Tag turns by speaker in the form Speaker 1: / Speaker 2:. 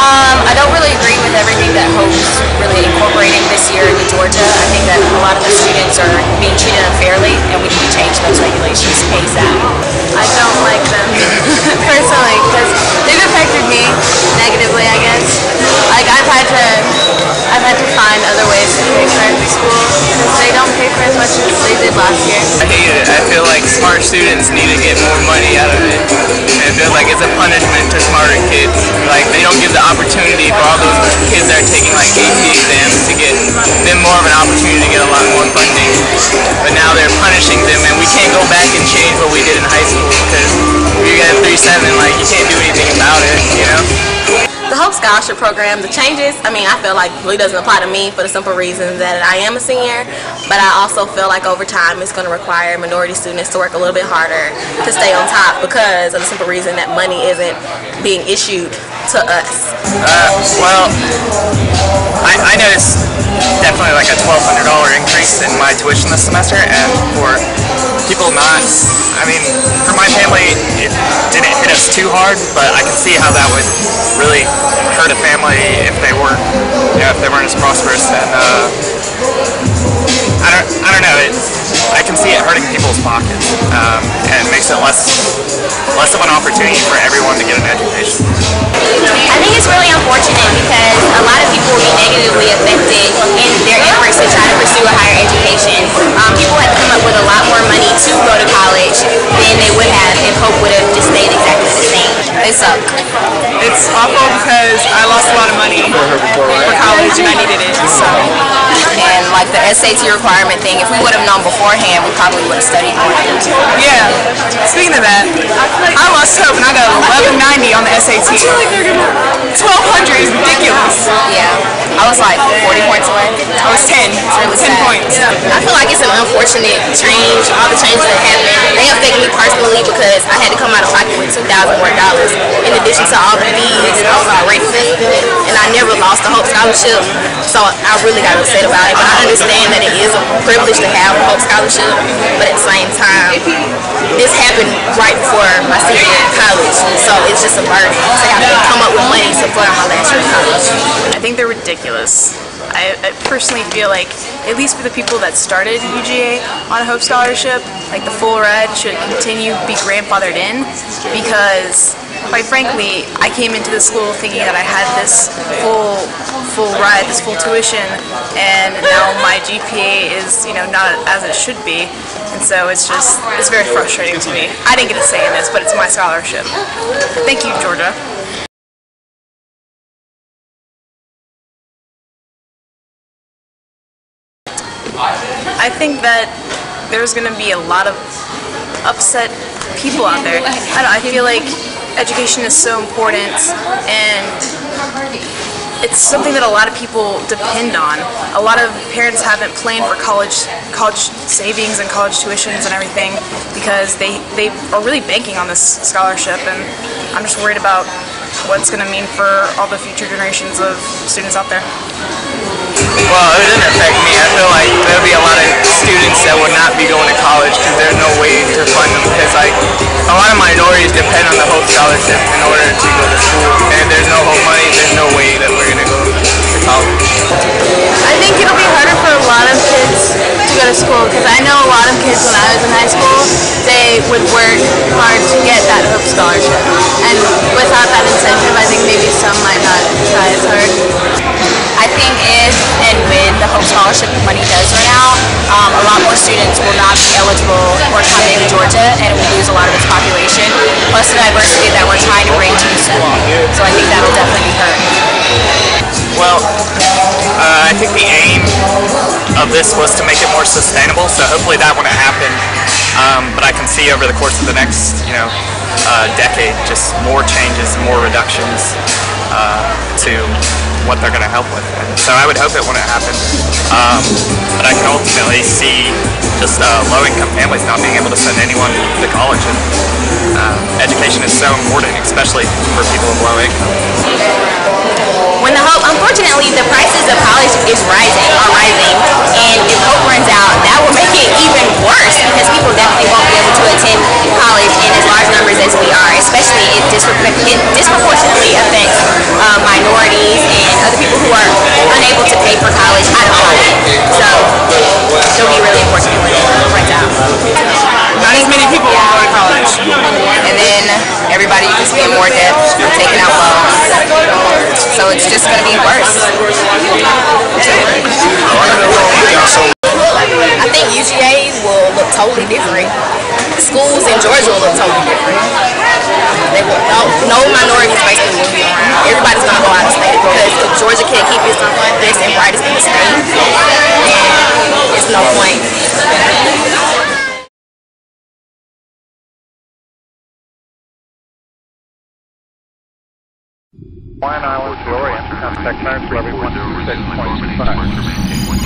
Speaker 1: I don't really agree with everything that Hope's really incorporating this year into Georgia. I think that a lot of the students are being treated unfairly, and we need to change those regulations ASAP.
Speaker 2: I don't like them personally because they've affected me negatively, I guess. Like I've had to find other ways to pay for school because they don't pay for as much as they did last year.
Speaker 3: I hate it. I feel like smart students need to get more money out of it. And I feel like it's a punishment to smarter kids. Like they don't give the opportunity for all those kids that are taking like AP exams to get them more of an opportunity to get a lot more funding. But now they're punishing them, and we can't go back and change what we did in high school because if you get a 3.7, like you can't do anything about it, you know?
Speaker 1: The Hope Scholarship Program, the changes, I mean, I feel like really doesn't apply to me for the simple reason that I am a senior, but I also feel like over time it's going to require minority students to work a little bit harder to stay on top because of the simple reason that money isn't being issued to us.
Speaker 3: Well, I noticed definitely like a $1,200 increase in my tuition this semester, and for people not, I mean, for my family, it didn't hit us too hard, but I can see how that would really hurt a family if they weren't, if they weren't as prosperous. And I don't know. I can see it hurting people's pockets, and it makes it less of an opportunity for everyone to get an education.
Speaker 1: I think it's really unfortunate because a lot of people will be negatively affected in their efforts to try to pursue a higher education. People have come up with a lot more money to go to college than they would have if Hope would have just stayed exactly the same. They suck.
Speaker 4: It's awful because I lost a lot of money for college and I needed it. So.
Speaker 1: And like the SAT requirement thing, if we would have known beforehand, we probably would have studied more.
Speaker 4: Yeah. Speaking of that, I lost hope and I got 1190 on the SAT. 1,200 is ridiculous.
Speaker 1: Yeah. I was like 40 points away.
Speaker 4: I was 10.
Speaker 1: Really
Speaker 4: 10 points.
Speaker 1: I feel like it's an unfortunate change. All the changes that happened, they affect me personally because I had to come out of pocket with $2,000 more in addition to all the fees and all the already paid. And I never lost the Hope Scholarship, so I really got upset about it. But I understand that it is a privilege to have a Hope Scholarship, but at the same time, this happened right before my senior year in college, so it's just a burden to have to come up with money to fund my last year in college.
Speaker 2: I think they're ridiculous. I personally feel like, at least for the people that started UGA on a Hope Scholarship, like the full ride should continue to be grandfathered in because, quite frankly, I came into the school thinking that I had this full ride, this full tuition, and now my GPA is, not as it should be, and so it's very frustrating to me. I didn't get a say in this, but it's my scholarship. Thank you, Georgia. I think that there's going to be a lot of upset people out there. I feel like education is so important, and it's something that a lot of people depend on. A lot of parents haven't planned for college savings and college tuitions and everything because they are really banking on this scholarship, and I'm just worried about what's going to mean for all the future generations of students out there.
Speaker 3: Well, it didn't affect me. I feel like there'll be a lot of students that would not be going to college because there's no way to fund them because a lot of minorities depend on the Hope Scholarship in order to go to school. And if there's no Hope money, there's no way that we're going to go to college.
Speaker 2: I think it'll be harder for a lot of kids to go to school because I know a lot of kids when I was in high school, they would work hard to get that Hope Scholarship. And without that incentive, I think maybe some might not try as hard.
Speaker 1: I think if and when the Hope Scholarship money does run out, a lot more students will not be eligible for coming to Georgia, and it will lose a lot of its population, plus the diversity that we're trying to bring to the school. So I think that will definitely be hurt.
Speaker 3: Well, I think the aim of this was to make it more sustainable, so hopefully that wouldn't happen. But I can see over the course of the next, decade, just more changes, more reductions to what they're going to help with. And so I would hope it wouldn't happen. But I can ultimately see just low-income families not being able to send anyone to college. And education is so important, especially for people of low income.
Speaker 1: When unfortunately, the prices of college are rising, and if Hope runs out, that will make it even worse because people definitely won't be able to attend college in as large numbers as we are, especially it disproportionately affects minorities so it's just going to be worse. I think UGA will look totally different. Schools in Georgia will look totally different. They will, no minorities basically will be around. Everybody's going to go out of state because if Georgia can't keep its best and brightest in the state, then it's no point.
Speaker 5: Hawaiian Islands to Orient, contact clearance levy 126.5.